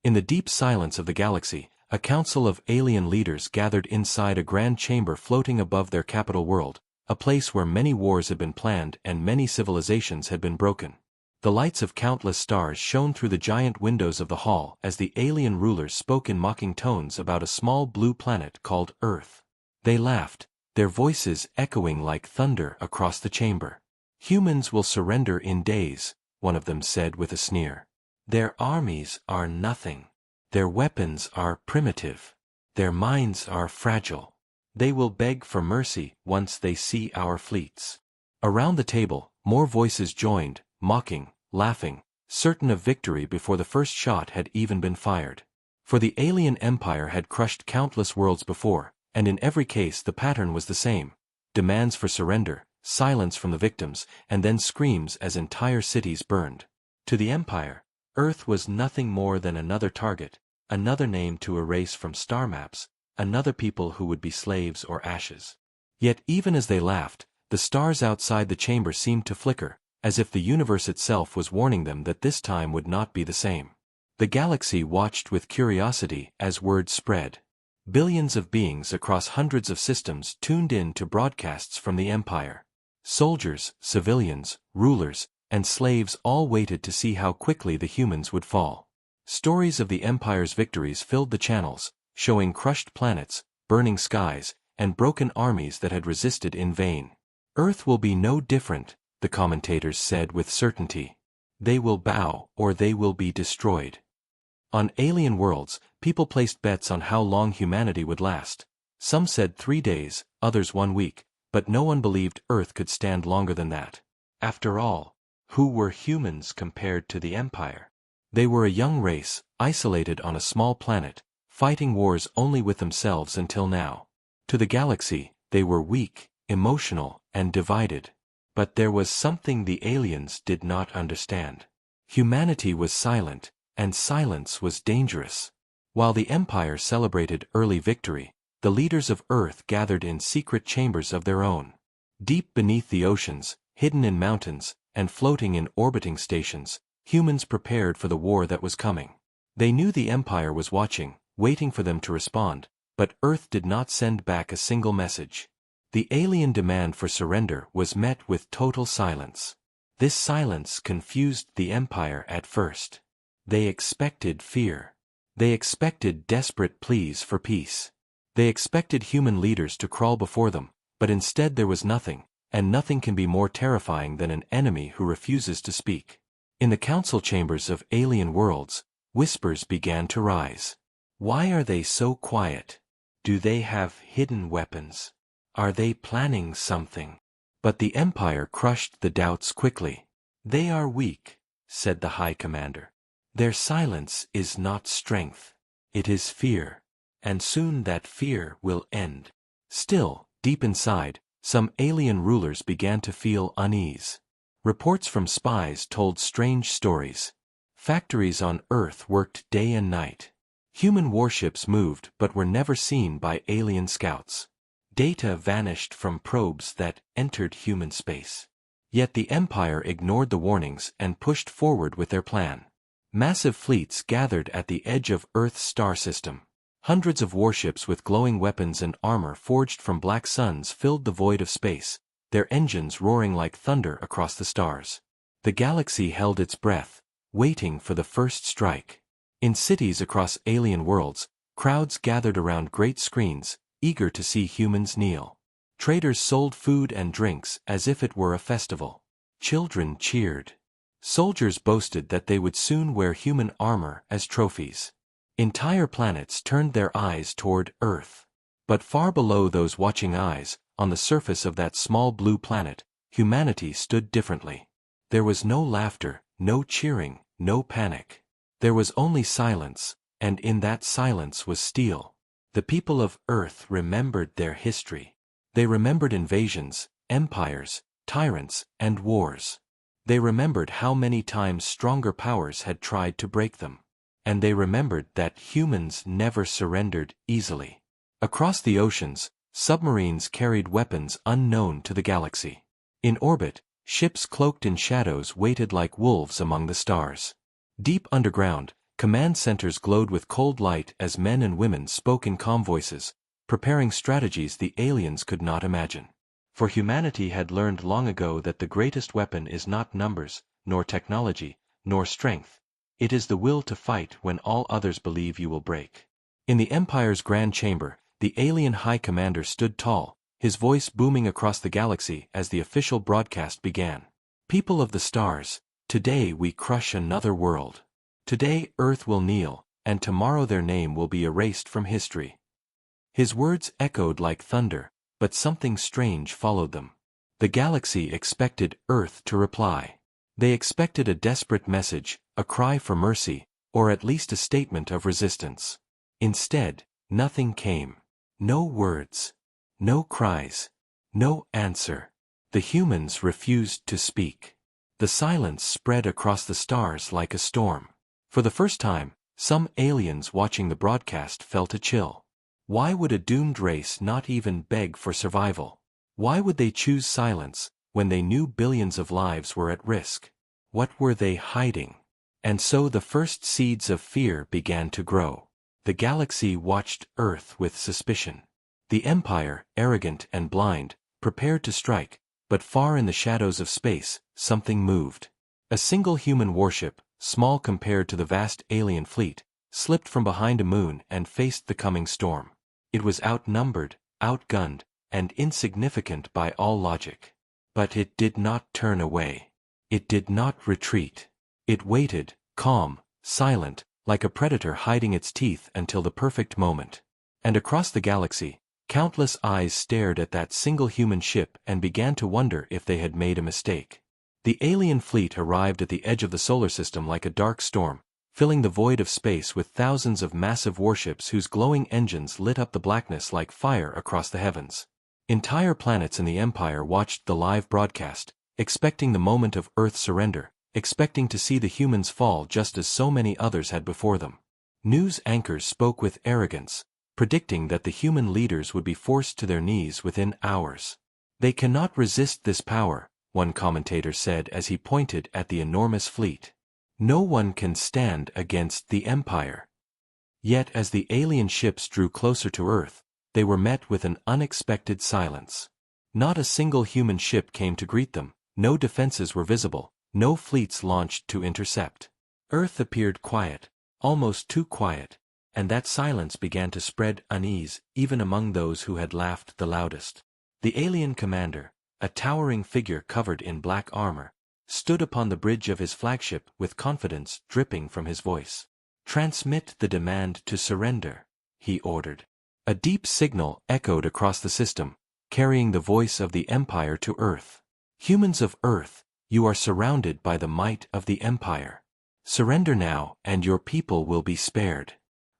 In the deep silence of the galaxy, a council of alien leaders gathered inside a grand chamber floating above their capital world, a place where many wars had been planned and many civilizations had been broken. The lights of countless stars shone through the giant windows of the hall as the alien rulers spoke in mocking tones about a small blue planet called Earth. They laughed, their voices echoing like thunder across the chamber. "Humans will surrender in days," one of them said with a sneer. "Their armies are nothing. Their weapons are primitive. Their minds are fragile. They will beg for mercy once they see our fleets." Around the table, more voices joined, mocking, laughing, certain of victory before the first shot had even been fired. For the alien empire had crushed countless worlds before, and in every case the pattern was the same: demands for surrender, silence from the victims, and then screams as entire cities burned. To the empire, Earth was nothing more than another target, another name to erase from star maps, another people who would be slaves or ashes. Yet even as they laughed, the stars outside the chamber seemed to flicker, as if the universe itself was warning them that this time would not be the same. The galaxy watched with curiosity as word spread. Billions of beings across hundreds of systems tuned in to broadcasts from the empire. Soldiers, civilians, rulers, and slaves all waited to see how quickly the humans would fall. Stories of the empire's victories filled the channels, showing crushed planets, burning skies, and broken armies that had resisted in vain. "Earth will be no different," the commentators said with certainty. "They will bow or they will be destroyed." On alien worlds, people placed bets on how long humanity would last. Some said 3 days, others 1 week, but no one believed Earth could stand longer than that. After all, who were humans compared to the Empire? They were a young race, isolated on a small planet, fighting wars only with themselves until now. To the galaxy, they were weak, emotional, and divided. But there was something the aliens did not understand. Humanity was silent, and silence was dangerous. While the Empire celebrated early victory, the leaders of Earth gathered in secret chambers of their own. Deep beneath the oceans, hidden in mountains, and floating in orbiting stations, humans prepared for the war that was coming. They knew the Empire was watching, waiting for them to respond, but Earth did not send back a single message. The alien demand for surrender was met with total silence. This silence confused the Empire at first. They expected fear. They expected desperate pleas for peace. They expected human leaders to crawl before them, but instead there was nothing, and nothing can be more terrifying than an enemy who refuses to speak. In the council chambers of alien worlds, whispers began to rise. Why are they so quiet? Do they have hidden weapons? Are they planning something? But the Empire crushed the doubts quickly. They are weak, said the High Commander. Their silence is not strength. It is fear. And soon that fear will end. Still, deep inside, some alien rulers began to feel unease. Reports from spies told strange stories. Factories on Earth worked day and night. Human warships moved but were never seen by alien scouts. Data vanished from probes that entered human space. Yet the Empire ignored the warnings and pushed forward with their plan. Massive fleets gathered at the edge of Earth's star system. Hundreds of warships with glowing weapons and armor forged from black suns filled the void of space, their engines roaring like thunder across the stars. The galaxy held its breath, waiting for the first strike. In cities across alien worlds, crowds gathered around great screens, eager to see humans kneel. Traders sold food and drinks as if it were a festival. Children cheered. Soldiers boasted that they would soon wear human armor as trophies. Entire planets turned their eyes toward Earth. But far below those watching eyes, on the surface of that small blue planet, humanity stood differently. There was no laughter, no cheering, no panic. There was only silence, and in that silence was steel. The people of Earth remembered their history. They remembered invasions, empires, tyrants, and wars. They remembered how many times stronger powers had tried to break them. And they remembered that humans never surrendered easily. Across the oceans, submarines carried weapons unknown to the galaxy. In orbit, ships cloaked in shadows waited like wolves among the stars. Deep underground, Command centers glowed with cold light as men and women spoke in calm voices, preparing strategies the aliens could not imagine. For humanity had learned long ago that the greatest weapon is not numbers, nor technology, nor strength. It is the will to fight when all others believe you will break. In the Empire's grand chamber, the alien high commander stood tall, his voice booming across the galaxy as the official broadcast began. People of the stars, today we crush another world. Today Earth will kneel, and tomorrow their name will be erased from history. His words echoed like thunder, but something strange followed them. The galaxy expected Earth to reply. They expected a desperate message, a cry for mercy, or at least a statement of resistance. Instead, nothing came. No words. No cries. No answer. The humans refused to speak. The silence spread across the stars like a storm. For the first time, some aliens watching the broadcast felt a chill. Why would a doomed race not even beg for survival? Why would they choose silence, when they knew billions of lives were at risk? What were they hiding? And so the first seeds of fear began to grow. The galaxy watched Earth with suspicion. The Empire, arrogant and blind, prepared to strike, but far in the shadows of space, something moved. A single human warship, small compared to the vast alien fleet, slipped from behind a moon and faced the coming storm. It was outnumbered, outgunned, and insignificant by all logic. But it did not turn away. It did not retreat. It waited, calm, silent, like a predator hiding its teeth until the perfect moment. And across the galaxy, countless eyes stared at that single human ship and began to wonder if they had made a mistake. The alien fleet arrived at the edge of the solar system like a dark storm, filling the void of space with thousands of massive warships whose glowing engines lit up the blackness like fire across the heavens. Entire planets in the Empire watched the live broadcast, expecting the moment of Earth's surrender, expecting to see the humans fall just as so many others had before them. News anchors spoke with arrogance, predicting that the human leaders would be forced to their knees within hours. They cannot resist this power, one commentator said as he pointed at the enormous fleet. No one can stand against the Empire. Yet as the alien ships drew closer to Earth, they were met with an unexpected silence. Not a single human ship came to greet them, no defenses were visible, no fleets launched to intercept. Earth appeared quiet, almost too quiet, and that silence began to spread unease even among those who had laughed the loudest. The alien commander, a towering figure covered in black armor, stood upon the bridge of his flagship with confidence dripping from his voice. "Transmit the demand to surrender," he ordered. A deep signal echoed across the system, carrying the voice of the Empire to Earth. "Humans of Earth, you are surrounded by the might of the Empire. Surrender now and your people will be spared.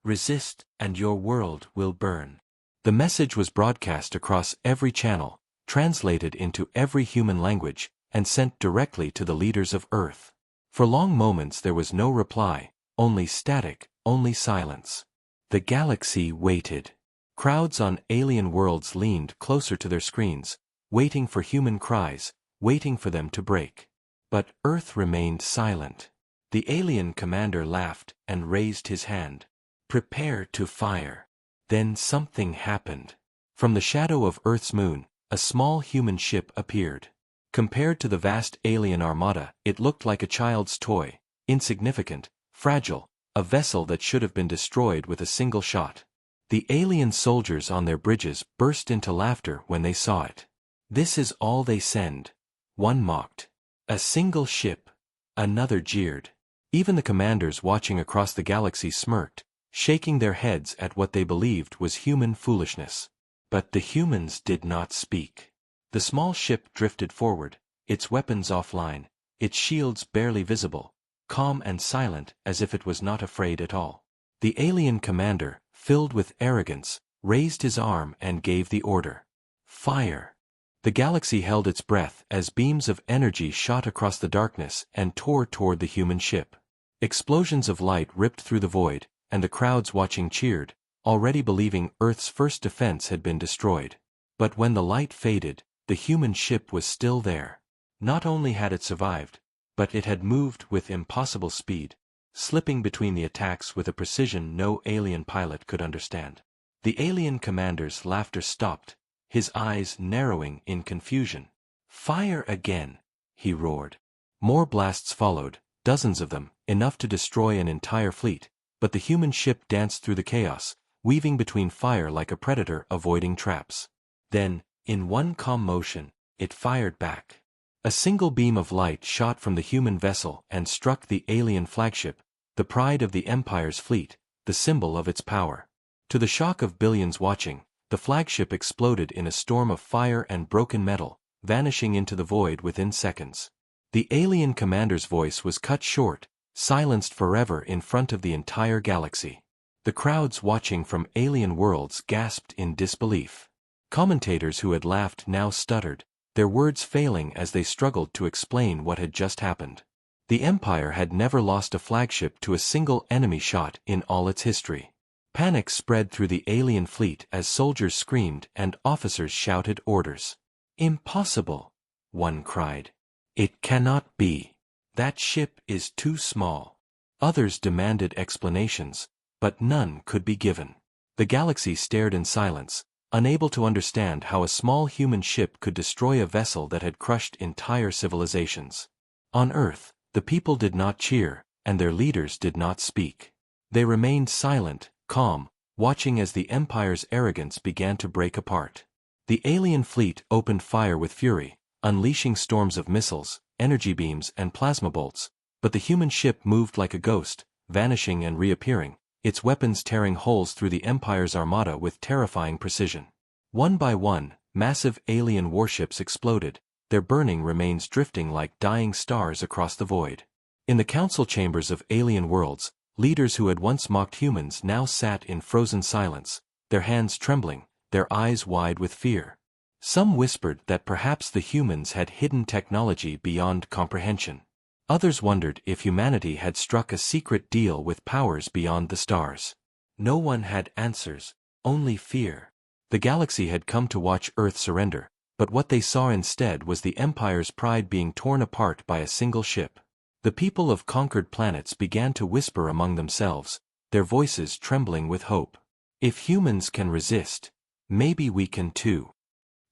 Resist and your world will burn." The message was broadcast across every channel, translated into every human language, and sent directly to the leaders of Earth. For long moments there was no reply, only static, only silence. The galaxy waited. Crowds on alien worlds leaned closer to their screens, waiting for human cries, waiting for them to break. But Earth remained silent. The alien commander laughed and raised his hand. "Prepare to fire." Then something happened. From the shadow of Earth's moon, a small human ship appeared. Compared to the vast alien armada, it looked like a child's toy, insignificant, fragile, a vessel that should have been destroyed with a single shot. The alien soldiers on their bridges burst into laughter when they saw it. "This is all they send," one mocked. "A single ship," another jeered. Even the commanders watching across the galaxy smirked, shaking their heads at what they believed was human foolishness. But the humans did not speak. The small ship drifted forward, its weapons offline, its shields barely visible, calm and silent as if it was not afraid at all. The alien commander, filled with arrogance, raised his arm and gave the order. "Fire!" The galaxy held its breath as beams of energy shot across the darkness and tore toward the human ship. Explosions of light ripped through the void, and the crowds watching cheered, already believing Earth's first defense had been destroyed. But when the light faded, the human ship was still there. Not only had it survived, but it had moved with impossible speed, slipping between the attacks with a precision no alien pilot could understand. The alien commander's laughter stopped, his eyes narrowing in confusion. "Fire again!" he roared. More blasts followed, dozens of them, enough to destroy an entire fleet, but the human ship danced through the chaos, weaving between fire like a predator avoiding traps. Then, in one calm motion, it fired back. A single beam of light shot from the human vessel and struck the alien flagship, the pride of the Empire's fleet, the symbol of its power. To the shock of billions watching, the flagship exploded in a storm of fire and broken metal, vanishing into the void within seconds. The alien commander's voice was cut short, silenced forever in front of the entire galaxy. The crowds watching from alien worlds gasped in disbelief. Commentators who had laughed now stuttered, their words failing as they struggled to explain what had just happened. The Empire had never lost a flagship to a single enemy shot in all its history. Panic spread through the alien fleet as soldiers screamed and officers shouted orders. "Impossible!" one cried. "It cannot be. That ship is too small." Others demanded explanations, but none could be given. The galaxy stared in silence, unable to understand how a small human ship could destroy a vessel that had crushed entire civilizations. On Earth, the people did not cheer, and their leaders did not speak. They remained silent, calm, watching as the Empire's arrogance began to break apart. The alien fleet opened fire with fury, unleashing storms of missiles, energy beams and plasma bolts, but the human ship moved like a ghost, vanishing and reappearing, its weapons tearing holes through the Empire's armada with terrifying precision. One by one, massive alien warships exploded, their burning remains drifting like dying stars across the void. In the council chambers of alien worlds, leaders who had once mocked humans now sat in frozen silence, their hands trembling, their eyes wide with fear. Some whispered that perhaps the humans had hidden technology beyond comprehension. Others wondered if humanity had struck a secret deal with powers beyond the stars. No one had answers, only fear. The galaxy had come to watch Earth surrender, but what they saw instead was the Empire's pride being torn apart by a single ship. The people of conquered planets began to whisper among themselves, their voices trembling with hope. "If humans can resist, maybe we can too."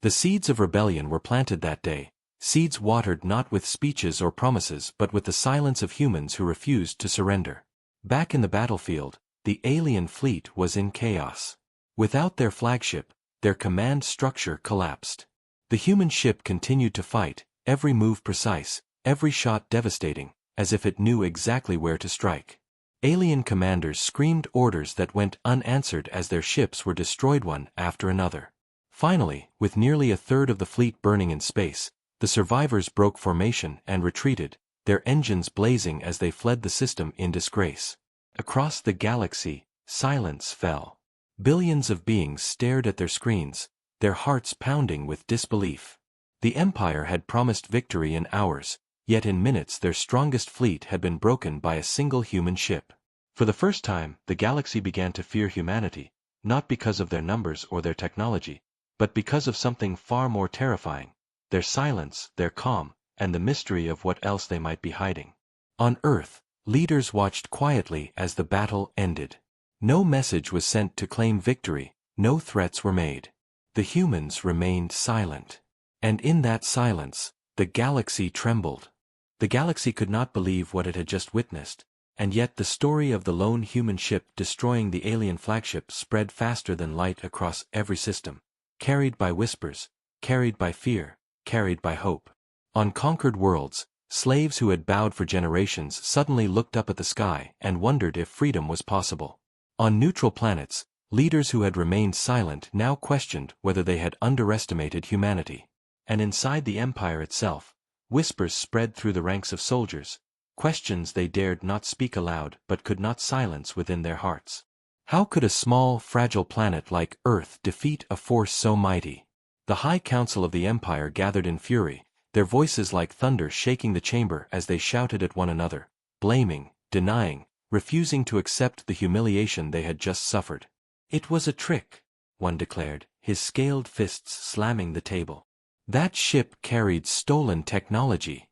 The seeds of rebellion were planted that day, seeds watered not with speeches or promises but with the silence of humans who refused to surrender. Back in the battlefield, the alien fleet was in chaos. Without their flagship, their command structure collapsed. The human ship continued to fight, every move precise, every shot devastating, as if it knew exactly where to strike. Alien commanders screamed orders that went unanswered as their ships were destroyed one after another. Finally, with nearly a third of the fleet burning in space, the survivors broke formation and retreated, their engines blazing as they fled the system in disgrace. Across the galaxy, silence fell. Billions of beings stared at their screens, their hearts pounding with disbelief. The Empire had promised victory in hours, yet in minutes their strongest fleet had been broken by a single human ship. For the first time, the galaxy began to fear humanity, not because of their numbers or their technology, but because of something far more terrifying: their silence, their calm, and the mystery of what else they might be hiding. On Earth, leaders watched quietly as the battle ended. No message was sent to claim victory, no threats were made. The humans remained silent. And in that silence, the galaxy trembled. The galaxy could not believe what it had just witnessed, and yet the story of the lone human ship destroying the alien flagship spread faster than light across every system. Carried by whispers, carried by fear, carried by hope. On conquered worlds, slaves who had bowed for generations suddenly looked up at the sky and wondered if freedom was possible. On neutral planets, leaders who had remained silent now questioned whether they had underestimated humanity. And inside the Empire itself, whispers spread through the ranks of soldiers, questions they dared not speak aloud but could not silence within their hearts. How could a small, fragile planet like Earth defeat a force so mighty? The High Council of the Empire gathered in fury, their voices like thunder shaking the chamber as they shouted at one another, blaming, denying, refusing to accept the humiliation they had just suffered. "It was a trick," one declared, his scaled fists slamming the table. "That ship carried stolen technology."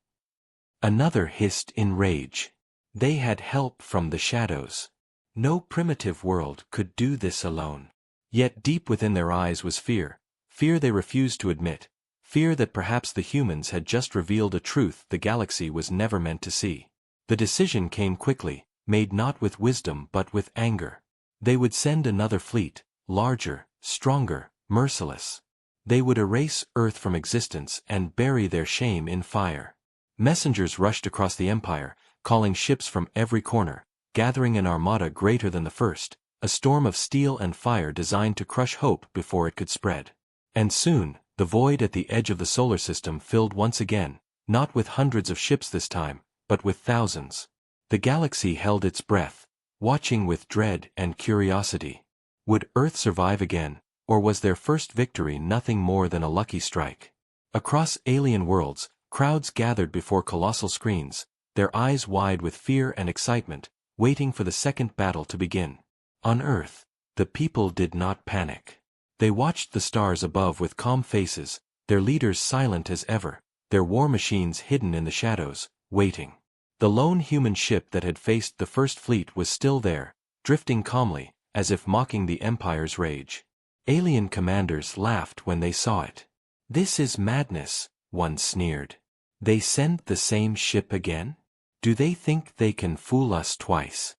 Another hissed in rage. They had help from the shadows. No primitive world could do this alone. Yet deep within their eyes was fear, fear they refused to admit, fear that perhaps the humans had just revealed a truth the galaxy was never meant to see. The decision came quickly, made not with wisdom but with anger. They would send another fleet, larger, stronger, merciless. They would erase Earth from existence and bury their shame in fire. Messengers rushed across the Empire, calling ships from every corner, gathering an armada greater than the first, a storm of steel and fire designed to crush hope before it could spread. And soon, the void at the edge of the solar system filled once again, not with hundreds of ships this time, but with thousands. The galaxy held its breath, watching with dread and curiosity. Would Earth survive again, or was their first victory nothing more than a lucky strike? Across alien worlds, crowds gathered before colossal screens, their eyes wide with fear and excitement, waiting for the second battle to begin. On Earth, the people did not panic. They watched the stars above with calm faces, their leaders silent as ever, their war machines hidden in the shadows, waiting. The lone human ship that had faced the first fleet was still there, drifting calmly, as if mocking the Empire's rage. Alien commanders laughed when they saw it. "This is madness," one sneered. "They sent the same ship again? Do they think they can fool us twice?"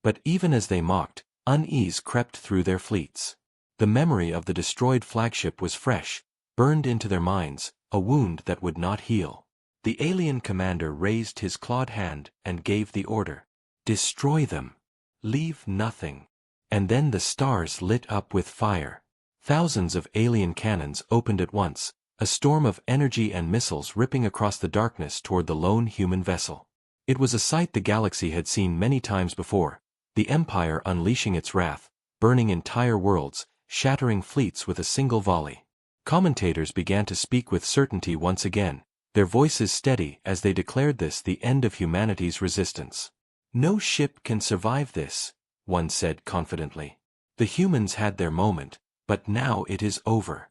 But even as they mocked, unease crept through their fleets. The memory of the destroyed flagship was fresh, burned into their minds, a wound that would not heal. The alien commander raised his clawed hand and gave the order. "Destroy them. Leave nothing." And then the stars lit up with fire. Thousands of alien cannons opened at once, a storm of energy and missiles ripping across the darkness toward the lone human vessel. It was a sight the galaxy had seen many times before, the Empire unleashing its wrath, burning entire worlds, shattering fleets with a single volley. Commentators began to speak with certainty once again, their voices steady as they declared this the end of humanity's resistance. "No ship can survive this," one said confidently. "The humans had their moment, but now it is over."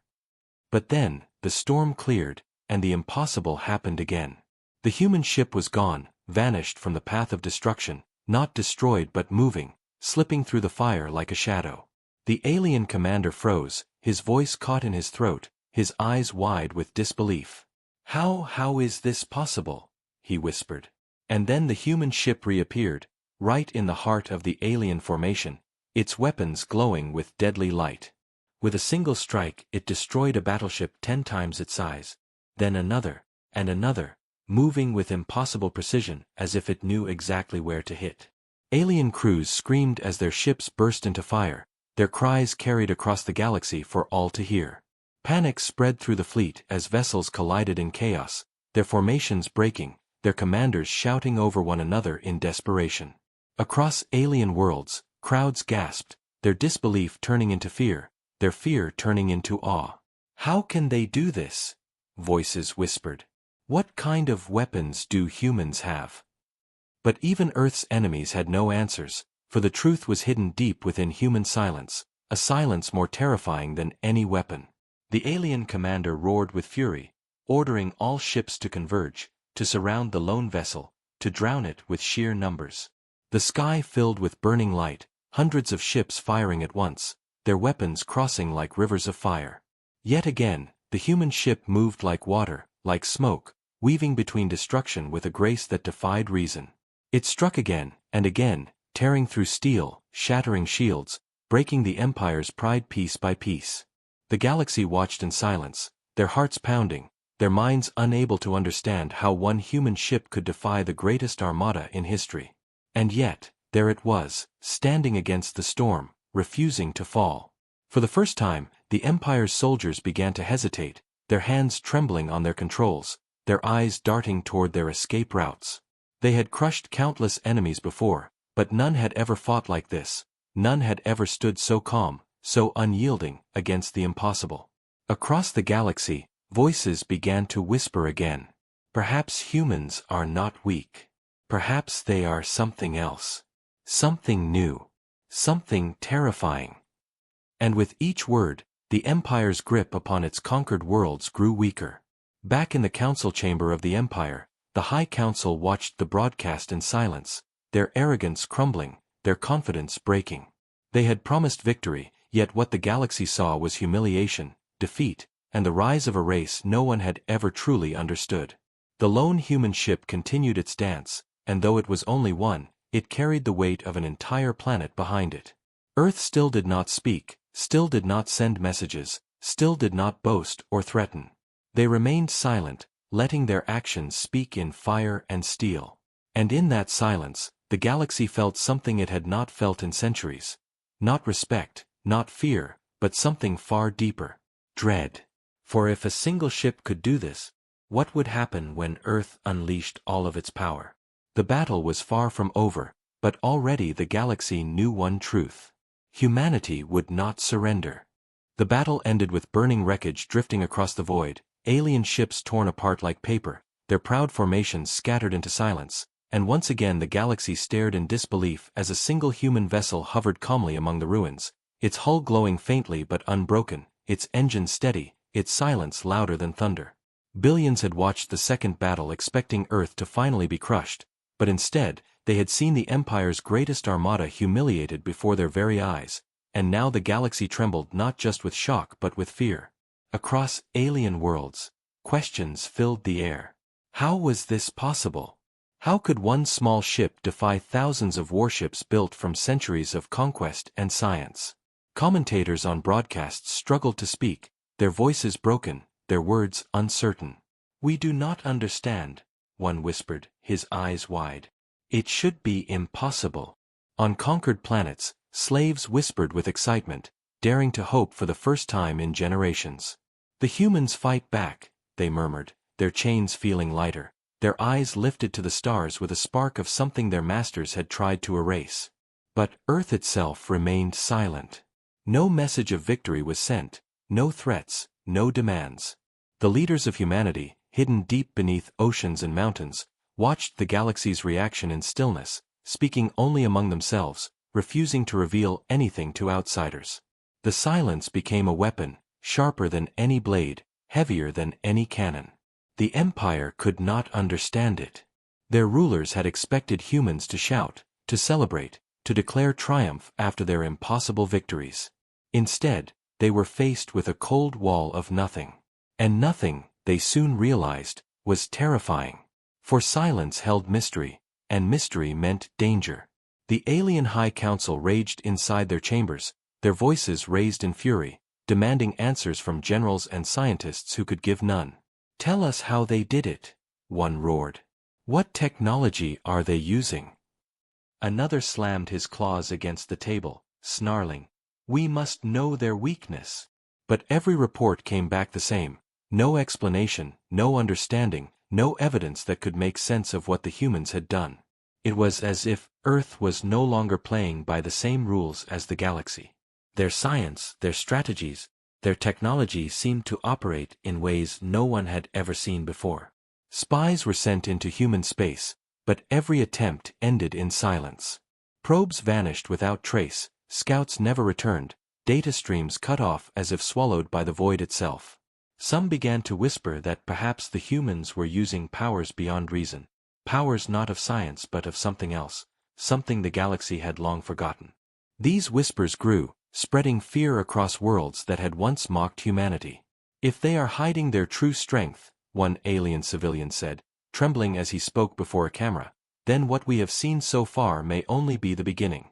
But then, the storm cleared, and the impossible happened again. The human ship was gone, vanished from the path of destruction, not destroyed but moving, slipping through the fire like a shadow. The alien commander froze, his voice caught in his throat, his eyes wide with disbelief. How is this possible?" he whispered. And then the human ship reappeared, right in the heart of the alien formation, its weapons glowing with deadly light. With a single strike it destroyed a battleship 10 times its size, then another, and another, moving with impossible precision as if it knew exactly where to hit. Alien crews screamed as their ships burst into fire, their cries carried across the galaxy for all to hear. Panic spread through the fleet as vessels collided in chaos, their formations breaking, their commanders shouting over one another in desperation. Across alien worlds, crowds gasped, their disbelief turning into fear, their fear turning into awe. "How can they do this?" voices whispered. "What kind of weapons do humans have?" But even Earth's enemies had no answers, for the truth was hidden deep within human silence, a silence more terrifying than any weapon. The alien commander roared with fury, ordering all ships to converge, to surround the lone vessel, to drown it with sheer numbers. The sky filled with burning light, hundreds of ships firing at once, their weapons crossing like rivers of fire. Yet again, the human ship moved like water, like smoke, weaving between destruction with a grace that defied reason. It struck again, and again, tearing through steel, shattering shields, breaking the Empire's pride piece by piece. The galaxy watched in silence, their hearts pounding, their minds unable to understand how one human ship could defy the greatest armada in history. And yet, there it was, standing against the storm, refusing to fall. For the first time, the Empire's soldiers began to hesitate, their hands trembling on their controls, their eyes darting toward their escape routes. They had crushed countless enemies before, but none had ever fought like this, none had ever stood so calm, so unyielding, against the impossible. Across the galaxy, voices began to whisper again. Perhaps humans are not weak. Perhaps they are something else. Something new. Something terrifying. And with each word, the Empire's grip upon its conquered worlds grew weaker. Back in the council chamber of the Empire, the High Council watched the broadcast in silence, their arrogance crumbling, their confidence breaking. They had promised victory, yet what the galaxy saw was humiliation, defeat, and the rise of a race no one had ever truly understood. The lone human ship continued its dance, and though it was only one, it carried the weight of an entire planet behind it. Earth still did not speak, still did not send messages, still did not boast or threaten. They remained silent, letting their actions speak in fire and steel. And in that silence, the galaxy felt something it had not felt in centuries. Not respect, not fear, but something far deeper. Dread. For if a single ship could do this, what would happen when Earth unleashed all of its power? The battle was far from over, but already the galaxy knew one truth. Humanity would not surrender. The battle ended with burning wreckage drifting across the void, alien ships torn apart like paper, their proud formations scattered into silence, and once again the galaxy stared in disbelief as a single human vessel hovered calmly among the ruins, its hull glowing faintly but unbroken, its engine steady, its silence louder than thunder. Billions had watched the second battle expecting Earth to finally be crushed, but instead, they had seen the Empire's greatest armada humiliated before their very eyes, and now the galaxy trembled not just with shock but with fear. Across alien worlds, questions filled the air. How was this possible? How could one small ship defy thousands of warships built from centuries of conquest and science? Commentators on broadcasts struggled to speak, their voices broken, their words uncertain. "We do not understand," one whispered, his eyes wide. "It should be impossible." On conquered planets, slaves whispered with excitement, daring to hope for the first time in generations. "The humans fight back," they murmured, their chains feeling lighter, their eyes lifted to the stars with a spark of something their masters had tried to erase. But Earth itself remained silent. No message of victory was sent, no threats, no demands. The leaders of humanity, hidden deep beneath oceans and mountains, watched the galaxy's reaction in stillness, speaking only among themselves, refusing to reveal anything to outsiders. The silence became a weapon, sharper than any blade, heavier than any cannon. The Empire could not understand it. Their rulers had expected humans to shout, to celebrate, to declare triumph after their impossible victories. Instead, they were faced with a cold wall of nothing. And nothing, they soon realized, was terrifying. For silence held mystery, and mystery meant danger. The alien High Council raged inside their chambers, their voices raised in fury, demanding answers from generals and scientists who could give none. "Tell us how they did it," one roared. "What technology are they using?" Another slammed his claws against the table, snarling, "We must know their weakness." But every report came back the same. No explanation, no understanding, no evidence that could make sense of what the humans had done. It was as if Earth was no longer playing by the same rules as the galaxy. Their science, their strategies, their technology seemed to operate in ways no one had ever seen before. Spies were sent into human space, but every attempt ended in silence. Probes vanished without trace, scouts never returned, data streams cut off as if swallowed by the void itself. Some began to whisper that perhaps the humans were using powers beyond reason, powers not of science but of something else, something the galaxy had long forgotten. These whispers grew, spreading fear across worlds that had once mocked humanity. "If they are hiding their true strength," one alien civilian said, trembling as he spoke before a camera, "then what we have seen so far may only be the beginning."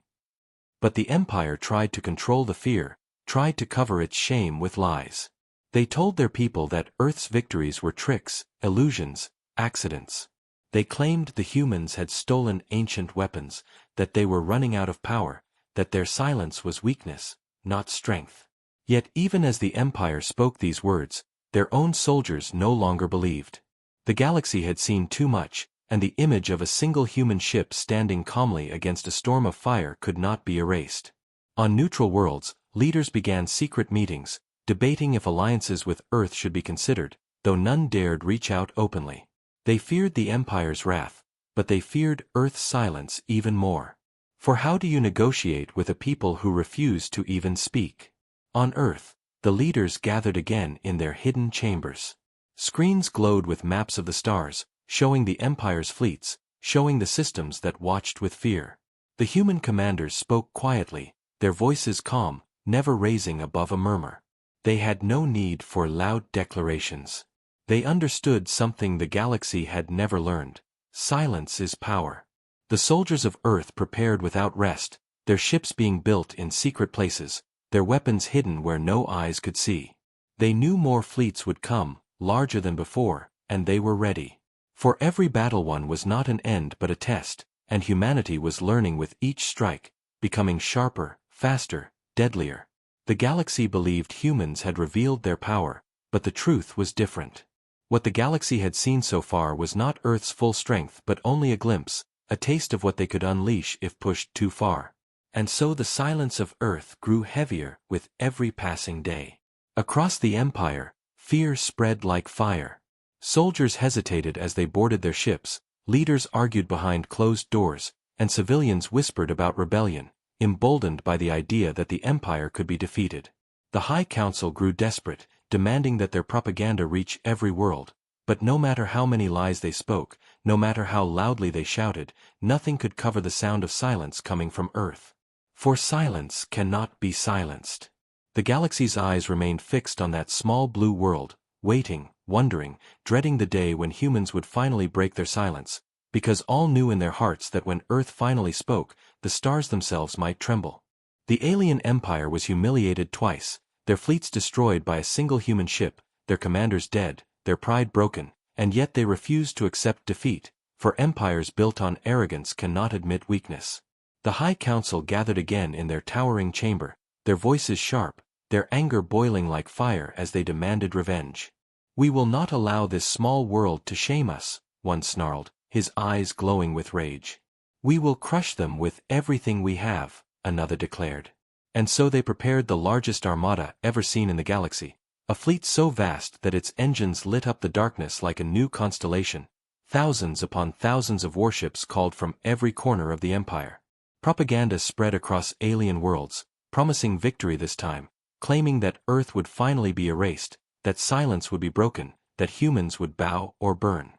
But the Empire tried to control the fear, tried to cover its shame with lies. They told their people that Earth's victories were tricks, illusions, accidents. They claimed the humans had stolen ancient weapons, that they were running out of power, that their silence was weakness, not strength. Yet even as the Empire spoke these words, their own soldiers no longer believed. The galaxy had seen too much, and the image of a single human ship standing calmly against a storm of fire could not be erased. On neutral worlds, leaders began secret meetings, debating if alliances with Earth should be considered, though none dared reach out openly. They feared the Empire's wrath, but they feared Earth's silence even more. For how do you negotiate with a people who refuse to even speak? On Earth, the leaders gathered again in their hidden chambers. Screens glowed with maps of the stars, showing the Empire's fleets, showing the systems that watched with fear. The human commanders spoke quietly, their voices calm, never raising above a murmur. They had no need for loud declarations. They understood something the galaxy had never learned. Silence is power. The soldiers of Earth prepared without rest, their ships being built in secret places, their weapons hidden where no eyes could see. They knew more fleets would come, larger than before, and they were ready. For every battle won was not an end but a test, and humanity was learning with each strike, becoming sharper, faster, deadlier. The galaxy believed humans had revealed their power, but the truth was different. What the galaxy had seen so far was not Earth's full strength but only a glimpse, a taste of what they could unleash if pushed too far. And so the silence of Earth grew heavier with every passing day. Across the Empire, fear spread like fire. Soldiers hesitated as they boarded their ships, leaders argued behind closed doors, and civilians whispered about rebellion, emboldened by the idea that the Empire could be defeated. The High Council grew desperate, demanding that their propaganda reach every world. But no matter how many lies they spoke, no matter how loudly they shouted, nothing could cover the sound of silence coming from Earth. For silence cannot be silenced. The galaxy's eyes remained fixed on that small blue world, waiting, wondering, dreading the day when humans would finally break their silence, because all knew in their hearts that when Earth finally spoke, the stars themselves might tremble. The alien empire was humiliated twice, their fleets destroyed by a single human ship, their commanders dead, their pride broken, and yet they refused to accept defeat, for empires built on arrogance cannot admit weakness. The High Council gathered again in their towering chamber, their voices sharp, their anger boiling like fire as they demanded revenge. "We will not allow this small world to shame us," one snarled, his eyes glowing with rage. "We will crush them with everything we have," another declared. And so they prepared the largest armada ever seen in the galaxy, a fleet so vast that its engines lit up the darkness like a new constellation. Thousands upon thousands of warships called from every corner of the Empire. Propaganda spread across alien worlds, promising victory this time, claiming that Earth would finally be erased, that silence would be broken, that humans would bow or burn.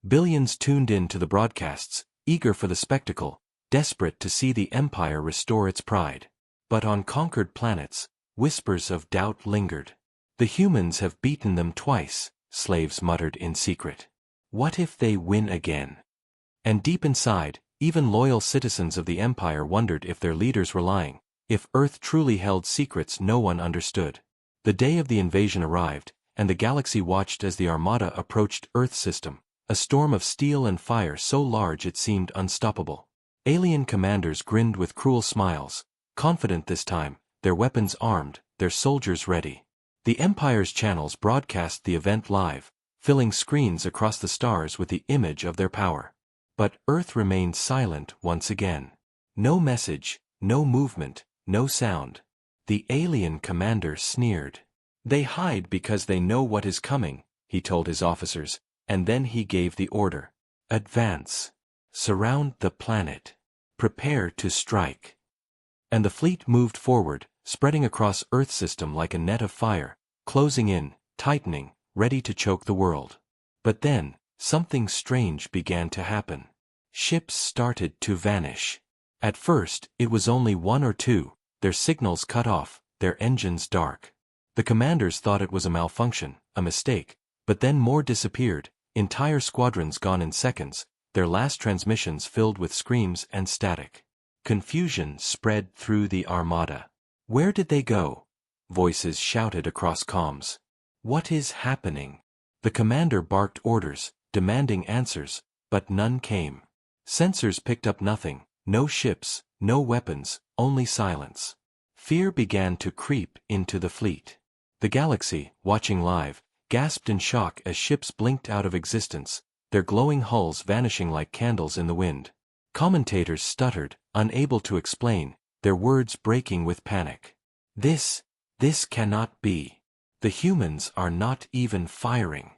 Billions tuned in to the broadcasts, eager for the spectacle, desperate to see the Empire restore its pride. But on conquered planets, whispers of doubt lingered. "The humans have beaten them twice," slaves muttered in secret. "What if they win again?" And deep inside, even loyal citizens of the Empire wondered if their leaders were lying, if Earth truly held secrets no one understood. The day of the invasion arrived, and the galaxy watched as the armada approached Earth's system, a storm of steel and fire so large it seemed unstoppable. Alien commanders grinned with cruel smiles, confident this time, their weapons armed, their soldiers ready. The Empire's channels broadcast the event live, filling screens across the stars with the image of their power. But Earth remained silent once again. No message, no movement, no sound. The alien commander sneered. "They hide because they know what is coming," he told his officers, and then he gave the order. "Advance. Surround the planet. Prepare to strike." And the fleet moved forward, spreading across Earth's system like a net of fire, closing in, tightening, ready to choke the world. But then, something strange began to happen. Ships started to vanish. At first, it was only one or two, their signals cut off, their engines dark. The commanders thought it was a malfunction, a mistake, but then more disappeared, entire squadrons gone in seconds, their last transmissions filled with screams and static. Confusion spread through the armada. "Where did they go?" Voices shouted across comms. "What is happening?" The commander barked orders, demanding answers, but none came. Sensors picked up nothing, no ships, no weapons, only silence. Fear began to creep into the fleet. The galaxy, watching live, gasped in shock as ships blinked out of existence, their glowing hulls vanishing like candles in the wind. Commentators stuttered, unable to explain, their words breaking with panic. This cannot be. The humans are not even firing."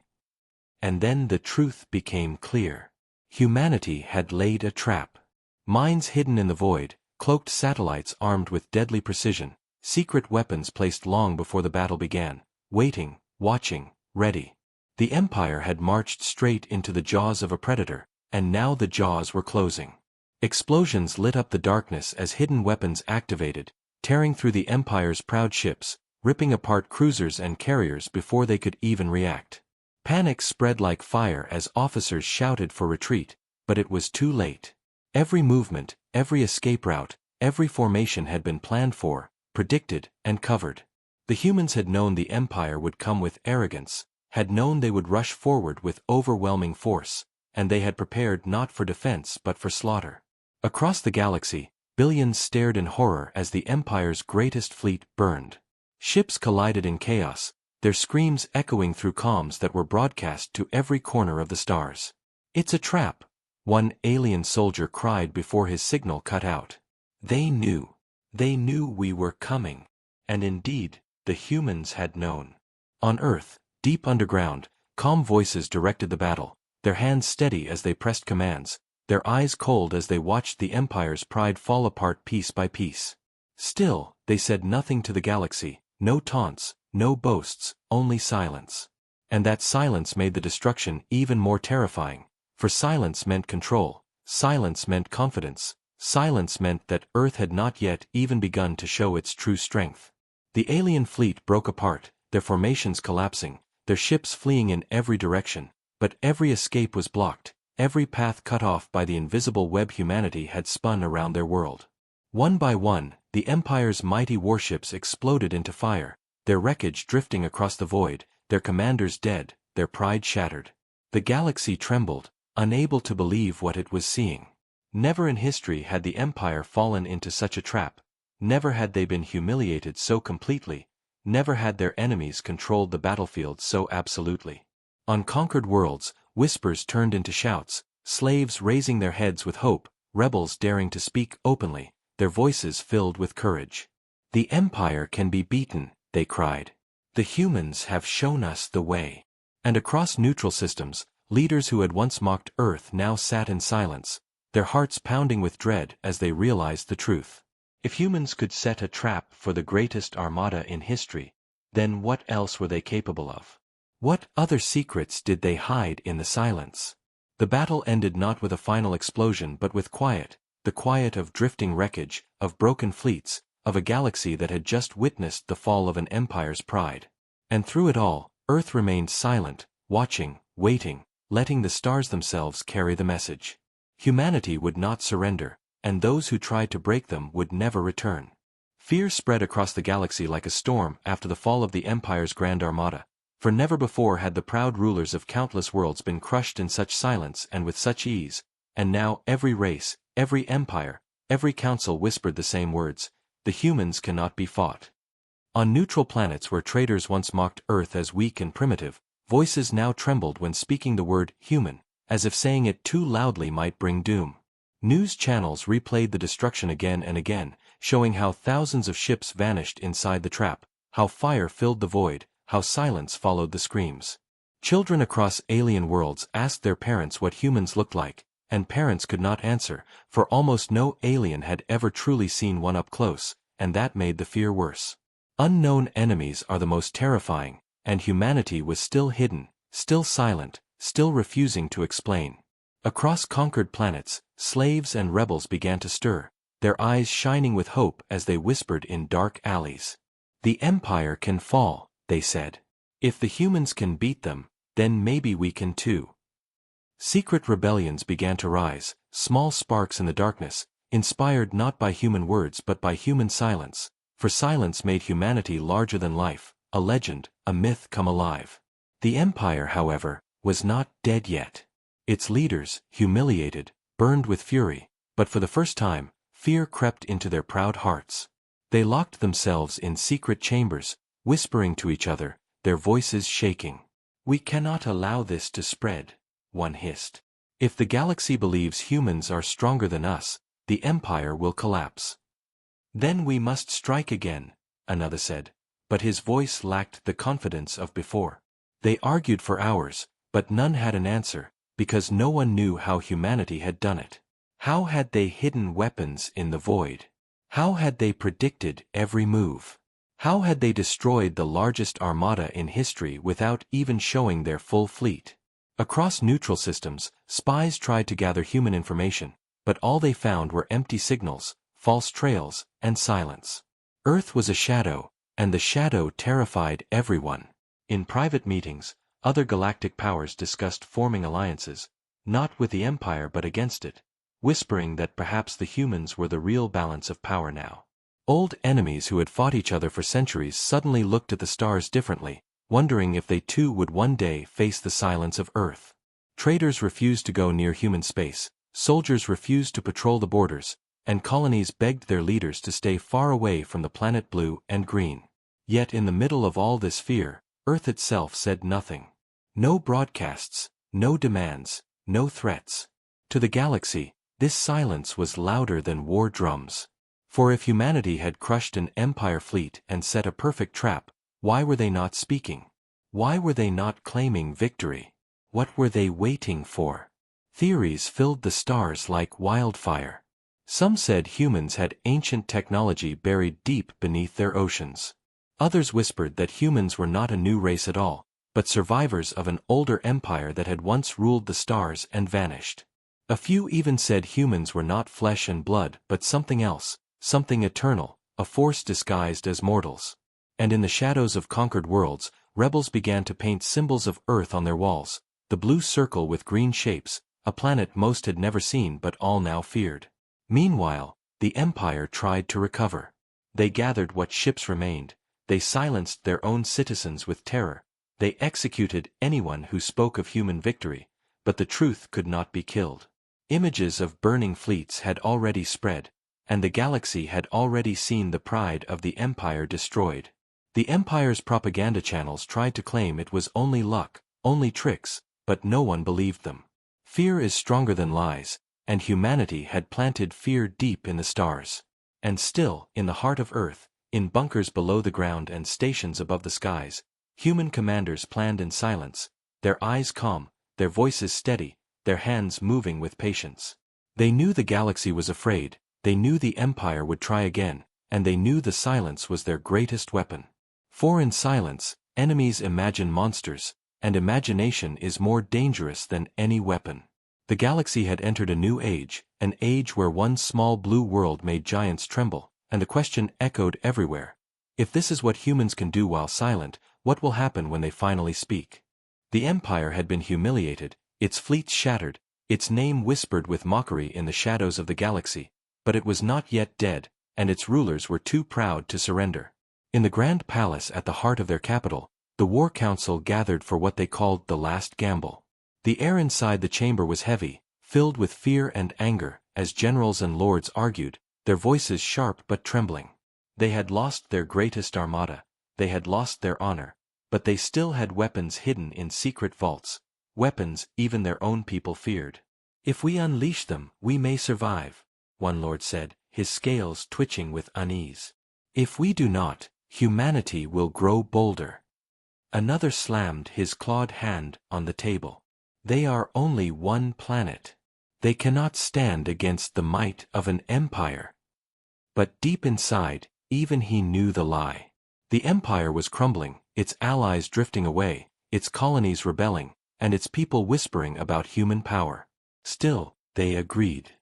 And then the truth became clear. Humanity had laid a trap. Mines hidden in the void, cloaked satellites armed with deadly precision, secret weapons placed long before the battle began, waiting, watching, ready. The Empire had marched straight into the jaws of a predator, and now the jaws were closing. Explosions lit up the darkness as hidden weapons activated, tearing through the Empire's proud ships, ripping apart cruisers and carriers before they could even react. Panic spread like fire as officers shouted for retreat, but it was too late. Every movement, every escape route, every formation had been planned for, predicted, and covered. The humans had known the Empire would come with arrogance, had known they would rush forward with overwhelming force, and they had prepared not for defense but for slaughter. Across the galaxy, billions stared in horror as the Empire's greatest fleet burned. Ships collided in chaos, their screams echoing through comms that were broadcast to every corner of the stars. "It's a trap," one alien soldier cried before his signal cut out. They knew. They knew we were coming. And indeed, the humans had known. On Earth, deep underground, calm voices directed the battle, their hands steady as they pressed commands, their eyes cold as they watched the Empire's pride fall apart piece by piece. Still, they said nothing to the galaxy, no taunts, no boasts, only silence. And that silence made the destruction even more terrifying, for silence meant control, silence meant confidence, silence meant that Earth had not yet even begun to show its true strength. The alien fleet broke apart, their formations collapsing, their ships fleeing in every direction, but every escape was blocked, every path cut off by the invisible web humanity had spun around their world. One by one, the Empire's mighty warships exploded into fire, their wreckage drifting across the void, their commanders dead, their pride shattered. The galaxy trembled, unable to believe what it was seeing. Never in history had the Empire fallen into such a trap, never had they been humiliated so completely, never had their enemies controlled the battlefield so absolutely. On conquered worlds, whispers turned into shouts, slaves raising their heads with hope, rebels daring to speak openly, their voices filled with courage. "The Empire can be beaten," they cried. "The humans have shown us the way." And across neutral systems, leaders who had once mocked Earth now sat in silence, their hearts pounding with dread as they realized the truth. If humans could set a trap for the greatest armada in history, then what else were they capable of? What other secrets did they hide in the silence? The battle ended not with a final explosion but with quiet, the quiet of drifting wreckage, of broken fleets, of a galaxy that had just witnessed the fall of an empire's pride. And through it all, Earth remained silent, watching, waiting, letting the stars themselves carry the message. Humanity would not surrender, and those who tried to break them would never return. Fear spread across the galaxy like a storm after the fall of the Empire's Grand Armada, for never before had the proud rulers of countless worlds been crushed in such silence and with such ease, and now every race, every empire, every council whispered the same words: the humans cannot be fought. On neutral planets where traders once mocked Earth as weak and primitive, voices now trembled when speaking the word human, as if saying it too loudly might bring doom. News channels replayed the destruction again and again, showing how thousands of ships vanished inside the trap, how fire filled the void, how silence followed the screams. Children across alien worlds asked their parents what humans looked like, and parents could not answer, for almost no alien had ever truly seen one up close, and that made the fear worse. Unknown enemies are the most terrifying, and humanity was still hidden, still silent, still refusing to explain. Across conquered planets, slaves and rebels began to stir, their eyes shining with hope as they whispered in dark alleys. "The Empire can fall," they said. "If the humans can beat them, then maybe we can too." Secret rebellions began to rise, small sparks in the darkness, inspired not by human words but by human silence, for silence made humanity larger than life, a legend, a myth come alive. The Empire, however, was not dead yet. Its leaders, humiliated, burned with fury, but for the first time, fear crept into their proud hearts. They locked themselves in secret chambers, whispering to each other, their voices shaking. "We cannot allow this to spread," one hissed. "If the galaxy believes humans are stronger than us, the Empire will collapse." "Then we must strike again," another said, but his voice lacked the confidence of before. They argued for hours, but none had an answer, because no one knew how humanity had done it. How had they hidden weapons in the void? How had they predicted every move? How had they destroyed the largest armada in history without even showing their full fleet? Across neutral systems, spies tried to gather human information, but all they found were empty signals, false trails, and silence. Earth was a shadow, and the shadow terrified everyone. In private meetings, other galactic powers discussed forming alliances, not with the Empire but against it, whispering that perhaps the humans were the real balance of power now. Old enemies who had fought each other for centuries suddenly looked at the stars differently, wondering if they too would one day face the silence of Earth. Traders refused to go near human space, soldiers refused to patrol the borders, and colonies begged their leaders to stay far away from the planet Blue and Green. Yet in the middle of all this fear, Earth itself said nothing. No broadcasts, no demands, no threats. To the galaxy, this silence was louder than war drums. For if humanity had crushed an Empire fleet and set a perfect trap, why were they not speaking? Why were they not claiming victory? What were they waiting for? Theories filled the stars like wildfire. Some said humans had ancient technology buried deep beneath their oceans. Others whispered that humans were not a new race at all, but survivors of an older empire that had once ruled the stars and vanished. A few even said humans were not flesh and blood but something else, something eternal, a force disguised as mortals. And in the shadows of conquered worlds, rebels began to paint symbols of Earth on their walls, the blue circle with green shapes, a planet most had never seen but all now feared. Meanwhile, the Empire tried to recover. They gathered what ships remained, they silenced their own citizens with terror, they executed anyone who spoke of human victory, but the truth could not be killed. Images of burning fleets had already spread, and the galaxy had already seen the pride of the Empire destroyed. The Empire's propaganda channels tried to claim it was only luck, only tricks, but no one believed them. Fear is stronger than lies, and humanity had planted fear deep in the stars. And still, in the heart of Earth, in bunkers below the ground and stations above the skies, human commanders planned in silence, their eyes calm, their voices steady, their hands moving with patience. They knew the galaxy was afraid, they knew the Empire would try again, and they knew the silence was their greatest weapon. For in silence, enemies imagine monsters, and imagination is more dangerous than any weapon. The galaxy had entered a new age, an age where one small blue world made giants tremble, and the question echoed everywhere. If this is what humans can do while silent, what will happen when they finally speak? The Empire had been humiliated, its fleets shattered, its name whispered with mockery in the shadows of the galaxy, but it was not yet dead, and its rulers were too proud to surrender. In the Grand Palace at the heart of their capital, the War Council gathered for what they called the last gamble. The air inside the chamber was heavy, filled with fear and anger, as generals and lords argued, their voices sharp but trembling. They had lost their greatest armada, they had lost their honor, but they still had weapons hidden in secret vaults, weapons even their own people feared. If we unleash them, we may survive, one lord said, his scales twitching with unease. If we do not, humanity will grow bolder. Another slammed his clawed hand on the table. They are only one planet. They cannot stand against the might of an empire. But deep inside, even he knew the lie. The Empire was crumbling, its allies drifting away, its colonies rebelling, and its people whispering about human power. Still, they agreed.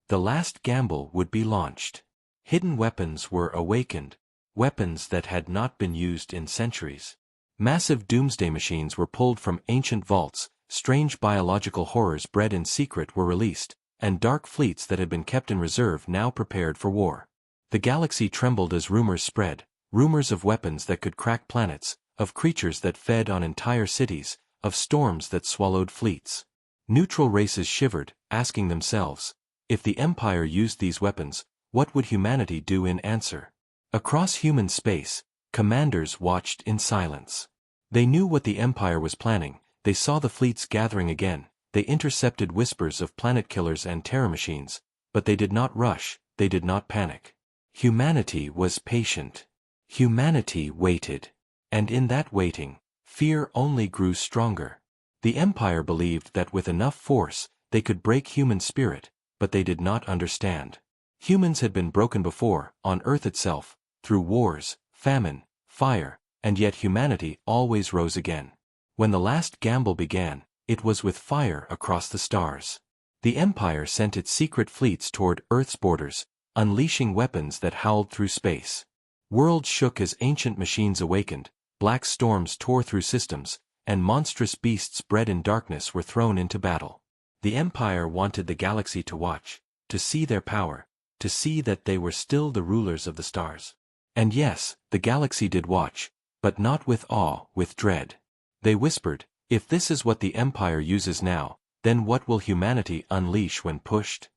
The last gamble would be launched. Hidden weapons were awakened, weapons that had not been used in centuries. Massive doomsday machines were pulled from ancient vaults, strange biological horrors bred in secret were released, and dark fleets that had been kept in reserve now prepared for war. The galaxy trembled as rumors spread, rumors of weapons that could crack planets, of creatures that fed on entire cities, of storms that swallowed fleets. Neutral races shivered, asking themselves, if the Empire used these weapons, what would humanity do in answer? Across human space, commanders watched in silence. They knew what the Empire was planning, they saw the fleets gathering again, they intercepted whispers of planet killers and terror machines, but they did not rush, they did not panic. Humanity was patient. Humanity waited. And in that waiting, fear only grew stronger. The Empire believed that with enough force, they could break human spirit, but they did not understand. Humans had been broken before, on Earth itself, through wars, famine, fire, and yet humanity always rose again. When the last gamble began, it was with fire across the stars. The Empire sent its secret fleets toward Earth's borders, unleashing weapons that howled through space. Worlds shook as ancient machines awakened, black storms tore through systems, and monstrous beasts bred in darkness were thrown into battle. The Empire wanted the galaxy to watch, to see their power, to see that they were still the rulers of the stars. And yes, the galaxy did watch, but not with awe, with dread. They whispered, "If this is what the Empire uses now, then what will humanity unleash when pushed?"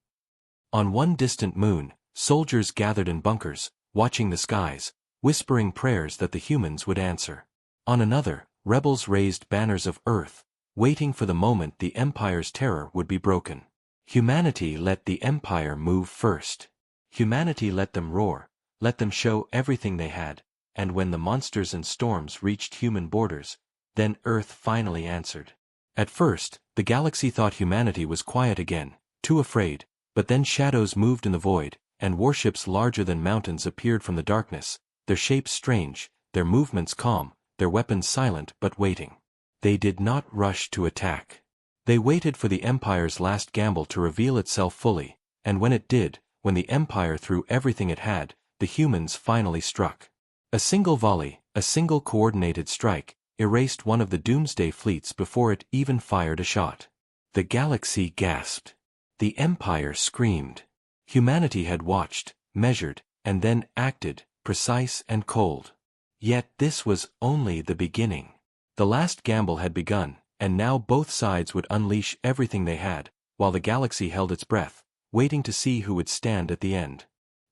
On one distant moon, soldiers gathered in bunkers, watching the skies, whispering prayers that the humans would answer. On another, rebels raised banners of Earth, waiting for the moment the Empire's terror would be broken. Humanity let the Empire move first. Humanity let them roar, let them show everything they had, and when the monsters and storms reached human borders, then Earth finally answered. At first, the galaxy thought humanity was quiet again, too afraid, but then shadows moved in the void, and warships larger than mountains appeared from the darkness, their shapes strange, their movements calm, their weapons silent but waiting. They did not rush to attack. They waited for the Empire's last gamble to reveal itself fully, and when it did, when the Empire threw everything it had, the humans finally struck. A single volley, a single coordinated strike, erased one of the Doomsday fleets before it even fired a shot. The galaxy gasped. The Empire screamed. Humanity had watched, measured, and then acted, precise and cold. Yet this was only the beginning. The last gamble had begun, and now both sides would unleash everything they had, while the galaxy held its breath, waiting to see who would stand at the end.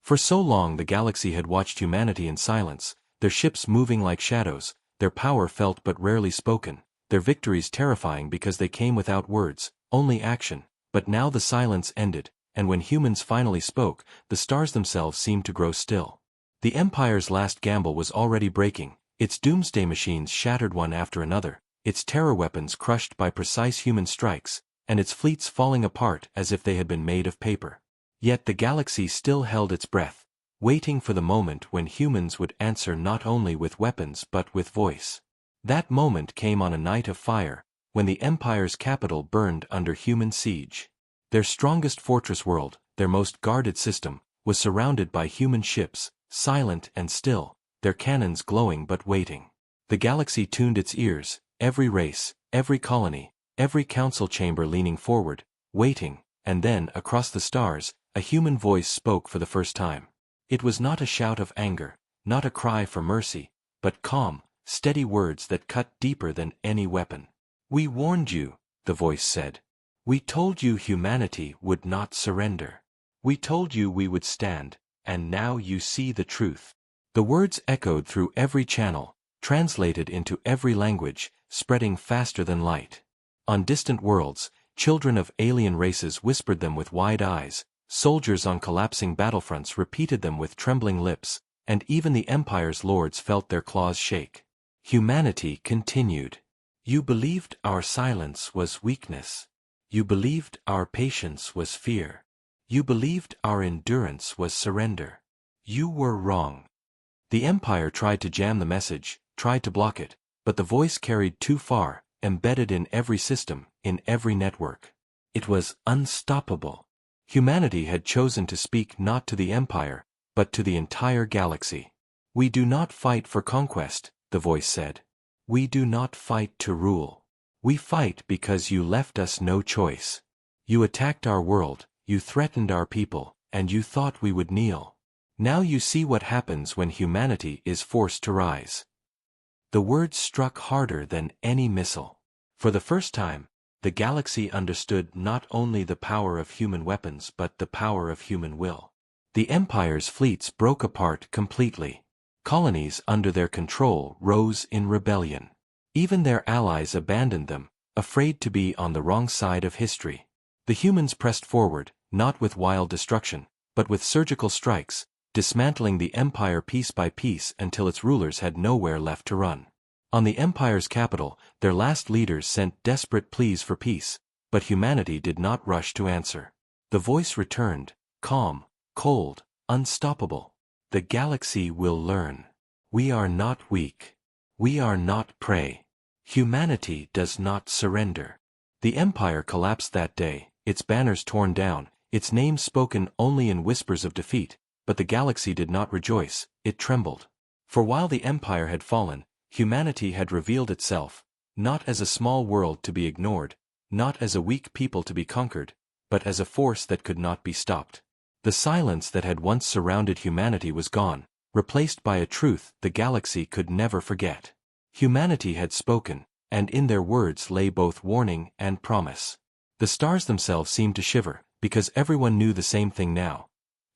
For so long the galaxy had watched humanity in silence, their ships moving like shadows, their power felt but rarely spoken, their victories terrifying because they came without words, only action. But now the silence ended, and when humans finally spoke, the stars themselves seemed to grow still. The Empire's last gamble was already breaking, its doomsday machines shattered one after another, its terror weapons crushed by precise human strikes, and its fleets falling apart as if they had been made of paper. Yet the galaxy still held its breath, waiting for the moment when humans would answer not only with weapons but with voice. That moment came on a night of fire, when the Empire's capital burned under human siege. Their strongest fortress world, their most guarded system, was surrounded by human ships, silent and still, their cannons glowing but waiting. The galaxy tuned its ears, every race, every colony, every council chamber leaning forward, waiting, and then, across the stars, a human voice spoke for the first time. It was not a shout of anger, not a cry for mercy, but calm, steady words that cut deeper than any weapon. "We warned you," the voice said. "We told you humanity would not surrender. We told you we would stand, and now you see the truth." The words echoed through every channel, translated into every language, spreading faster than light. On distant worlds, children of alien races whispered them with wide eyes, soldiers on collapsing battlefronts repeated them with trembling lips, and even the Empire's lords felt their claws shake. Humanity continued. "You believed our silence was weakness. You believed our patience was fear. You believed our endurance was surrender. You were wrong." The Empire tried to jam the message, tried to block it, but the voice carried too far, embedded in every system, in every network. It was unstoppable. Humanity had chosen to speak not to the Empire, but to the entire galaxy. "We do not fight for conquest," the voice said. "We do not fight to rule. We fight because you left us no choice. You attacked our world, you threatened our people, and you thought we would kneel. Now you see what happens when humanity is forced to rise." The words struck harder than any missile. For the first time, the galaxy understood not only the power of human weapons but the power of human will. The Empire's fleets broke apart completely. Colonies under their control rose in rebellion. Even their allies abandoned them, afraid to be on the wrong side of history. The humans pressed forward, not with wild destruction, but with surgical strikes, dismantling the Empire piece by piece until its rulers had nowhere left to run. On the Empire's capital, their last leaders sent desperate pleas for peace, but humanity did not rush to answer. The voice returned, calm, cold, unstoppable. "The galaxy will learn. We are not weak. We are not prey. Humanity does not surrender. The empire collapsed that day, its banners torn down, its name spoken only in whispers of defeat, but the galaxy did not rejoice, it trembled. For while the empire had fallen, humanity had revealed itself, not as a small world to be ignored, not as a weak people to be conquered, but as a force that could not be stopped. The silence that had once surrounded humanity was gone, replaced by a truth the galaxy could never forget. Humanity had spoken, and in their words lay both warning and promise. The stars themselves seemed to shiver, because everyone knew the same thing now.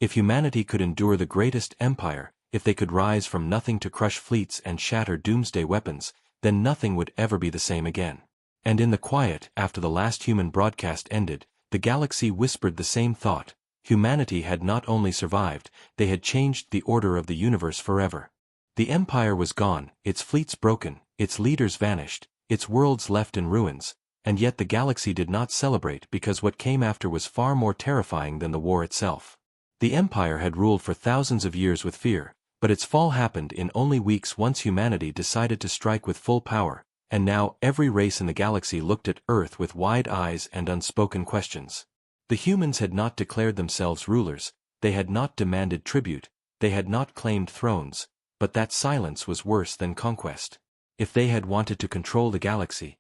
If humanity could endure the greatest empire, if they could rise from nothing to crush fleets and shatter doomsday weapons, then nothing would ever be the same again. And in the quiet, after the last human broadcast ended, the galaxy whispered the same thought. Humanity had not only survived, they had changed the order of the universe forever. The empire was gone, its fleets broken, its leaders vanished, its worlds left in ruins, and yet the galaxy did not celebrate because what came after was far more terrifying than the war itself. The empire had ruled for thousands of years with fear, but its fall happened in only weeks once humanity decided to strike with full power, and now every race in the galaxy looked at Earth with wide eyes and unspoken questions. The humans had not declared themselves rulers, they had not demanded tribute, they had not claimed thrones, but that silence was worse than conquest. If they had wanted to control the galaxy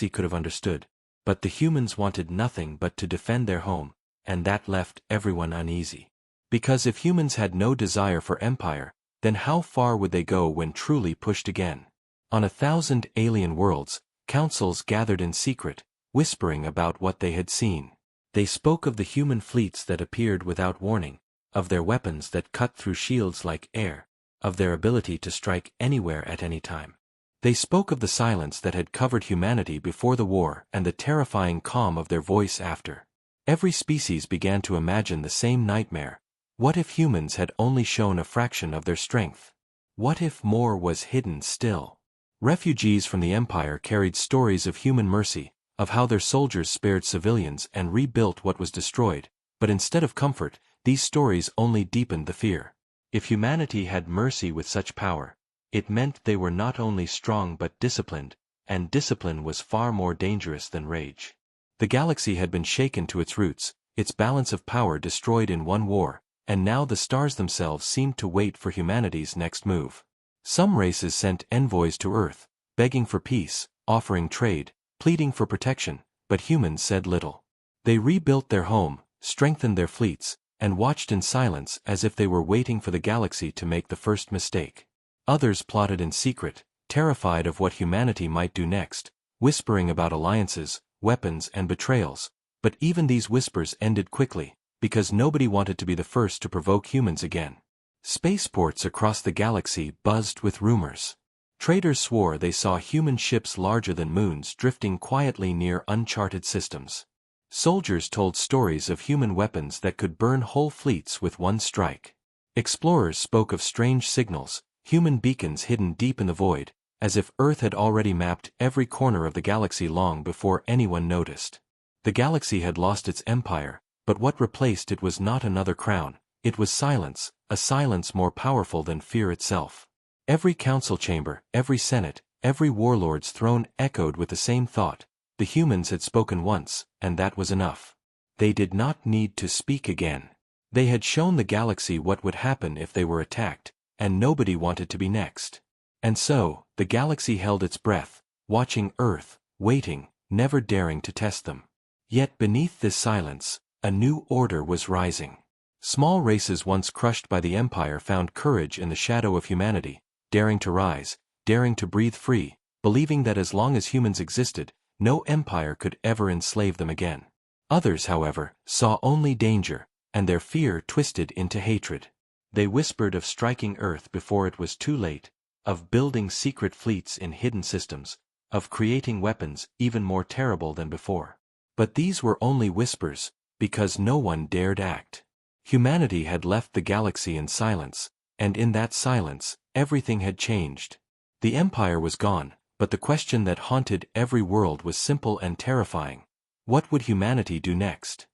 could have understood, but the humans wanted nothing but to defend their home, and that left everyone uneasy. Because if humans had no desire for empire, then how far would they go when truly pushed again? On 1,000 alien worlds, councils gathered in secret, whispering about what they had seen. They spoke of the human fleets that appeared without warning, of their weapons that cut through shields like air, of their ability to strike anywhere at any time. They spoke of the silence that had covered humanity before the war and the terrifying calm of their voice after. Every species began to imagine the same nightmare. What if humans had only shown a fraction of their strength? What if more was hidden still? Refugees from the empire carried stories of human mercy, of how their soldiers spared civilians and rebuilt what was destroyed, but instead of comfort, these stories only deepened the fear. If humanity had mercy with such power, it meant they were not only strong but disciplined, and discipline was far more dangerous than rage. The galaxy had been shaken to its roots, its balance of power destroyed in one war, and now the stars themselves seemed to wait for humanity's next move. Some races sent envoys to Earth, begging for peace, offering trade, pleading for protection, but humans said little. They rebuilt their home, strengthened their fleets, and watched in silence as if they were waiting for the galaxy to make the first mistake. Others plotted in secret, terrified of what humanity might do next, whispering about alliances, weapons and betrayals, but even these whispers ended quickly, because nobody wanted to be the first to provoke humans again. Spaceports across the galaxy buzzed with rumors. Traders swore they saw human ships larger than moons drifting quietly near uncharted systems. Soldiers told stories of human weapons that could burn whole fleets with one strike. Explorers spoke of strange signals, human beacons hidden deep in the void, as if Earth had already mapped every corner of the galaxy long before anyone noticed. The galaxy had lost its empire, but what replaced it was not another crown, it was silence, a silence more powerful than fear itself. Every council chamber, every senate, every warlord's throne echoed with the same thought. The humans had spoken once, and that was enough. They did not need to speak again. They had shown the galaxy what would happen if they were attacked, and nobody wanted to be next. And so, the galaxy held its breath, watching Earth, waiting, never daring to test them. Yet beneath this silence, a new order was rising. Small races once crushed by the empire found courage in the shadow of humanity, daring to rise, daring to breathe free, believing that as long as humans existed, no empire could ever enslave them again. Others, however, saw only danger, and their fear twisted into hatred. They whispered of striking Earth before it was too late, of building secret fleets in hidden systems, of creating weapons even more terrible than before. But these were only whispers, because no one dared act. Humanity had left the galaxy in silence, and in that silence, everything had changed. The empire was gone, but the question that haunted every world was simple and terrifying. What would humanity do next?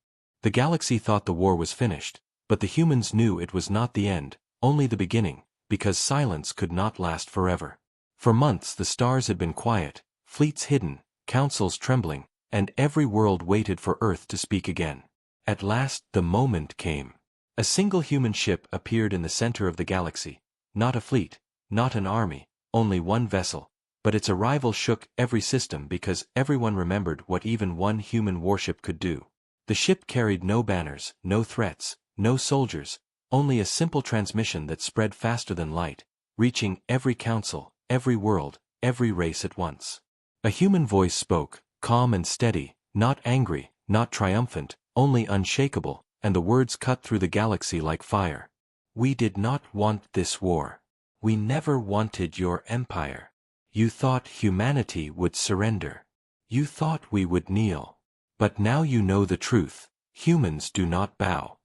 The galaxy thought the war was finished, but the humans knew it was not the end, only the beginning, because silence could not last forever. For months the stars had been quiet, fleets hidden, councils trembling, and every world waited for Earth to speak again. At last, the moment came. A single human ship appeared in the center of the galaxy. Not a fleet, not an army, only one vessel. But its arrival shook every system because everyone remembered what even one human warship could do. The ship carried no banners, no threats, no soldiers, only a simple transmission that spread faster than light, reaching every council, every world, every race at once. A human voice spoke, calm and steady, not angry, not triumphant, only unshakable, and the words cut through the galaxy like fire. We did not want this war. We never wanted your empire. You thought humanity would surrender. You thought we would kneel. But now you know the truth. Humans do not bow.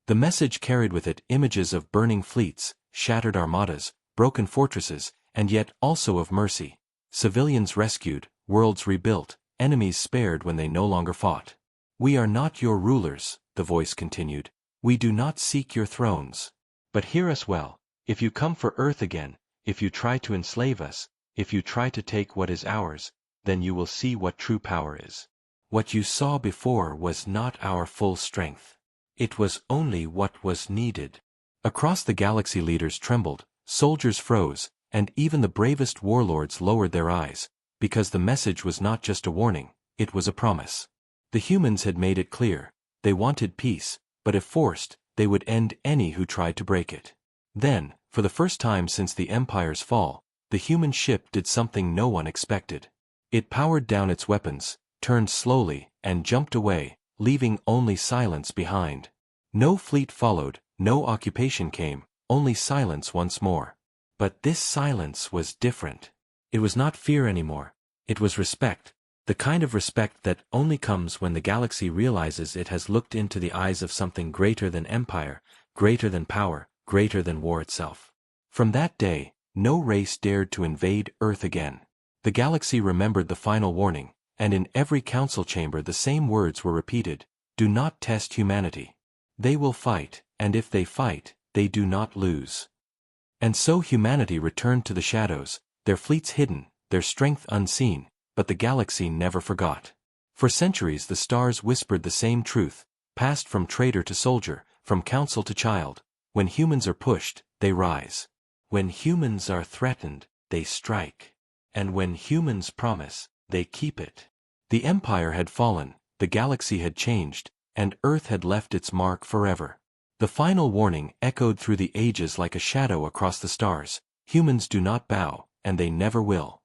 The message carried with it images of burning fleets, shattered armadas, broken fortresses, and yet also of mercy. Civilians rescued, worlds rebuilt, enemies spared when they no longer fought. We are not your rulers, the voice continued. We do not seek your thrones. But hear us well. If you come for Earth again, if you try to enslave us, if you try to take what is ours, then you will see what true power is. What you saw before was not our full strength. It was only what was needed. Across the galaxy, leaders trembled, soldiers froze, and even the bravest warlords lowered their eyes, because the message was not just a warning, it was a promise. The humans had made it clear. They wanted peace, but if forced, they would end any who tried to break it. Then, for the first time since the Empire's fall, the human ship did something no one expected. It powered down its weapons, turned slowly, and jumped away, leaving only silence behind. No fleet followed, no occupation came, only silence once more. But this silence was different. It was not fear anymore. It was respect. The kind of respect that only comes when the galaxy realizes it has looked into the eyes of something greater than empire, greater than power, greater than war itself. From that day, no race dared to invade Earth again. The galaxy remembered the final warning, and in every council chamber the same words were repeated: do not test humanity. They will fight, and if they fight, they do not lose. And so humanity returned to the shadows, their fleets hidden, their strength unseen, but the galaxy never forgot. For centuries the stars whispered the same truth, passed from traitor to soldier, from council to child. When humans are pushed, they rise. When humans are threatened, they strike. And when humans promise, they keep it. The Empire had fallen, the galaxy had changed, and Earth had left its mark forever. The final warning echoed through the ages like a shadow across the stars. Humans do not bow, and they never will.